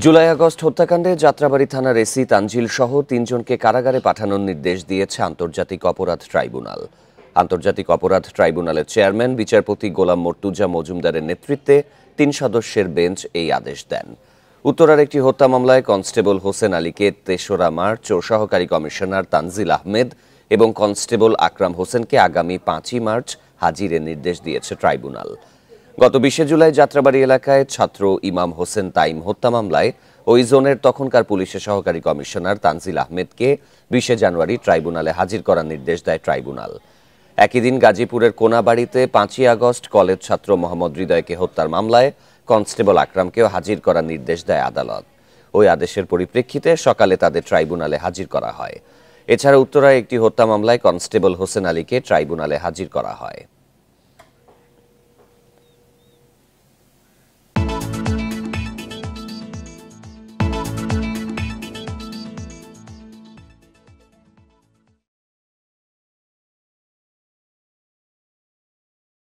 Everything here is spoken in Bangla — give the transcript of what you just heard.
জুলাই আগস্ট হত্যাকাণ্ডে যাত্রাবাড়ী থানার এসি তানজিল সহ তিনজনকে কারাগারে পাঠানোর নির্দেশ দিয়েছে আন্তর্জাতিক অপরাধ ট্রাইব্যুনাল। আন্তর্জাতিক অপরাধ ট্রাইব্যুনালের চেয়ারম্যান বিচারপতি গোলাম মর্তুজা মজুমদারের নেতৃত্বে ৩ সদস্যের বেঞ্চ এই আদেশ দেন। উত্তরার একটি হত্যা মামলায় কনস্টেবল হোসেন আলীকে ৩রা মার্চ ও সহকারী কমিশনার তানজিল আহমেদ এবং কনস্টেবল আকরাম হোসেনকে আগামী ৫ই মার্চ হাজিরের নির্দেশ দিয়েছে ট্রাইব্যুনাল। গত ২০ জুলাই যাত্রাবাড়ী এলাকায় ছাত্র ইমাম হোসেন তাইম হত্যা মামলায় ওই জোনের তখনকার পুলিশের সহকারী কমিশনার তানজিল আহমেদকে ২০ জানুয়ারি ট্রাইব্যুনালে হাজির করার নির্দেশ দেয় ট্রাইব্যুনাল। একই দিন গাজীপুরের কোনাবাড়িতে ৫ই আগস্ট কলেজ ছাত্র মোহাম্মদ হৃদয়কে হত্যার মামলায় কনস্টেবল আকরামকেও হাজির করার নির্দেশ দেয় আদালত। ওই আদেশের পরিপ্রেক্ষিতে সকালে তাদের ট্রাইব্যুনালে হাজির করা হয়। এছাড়া উত্তরায় একটি হত্যা মামলায় কনস্টেবল হোসেন আলীকে ট্রাইব্যুনালে হাজির করা হয়।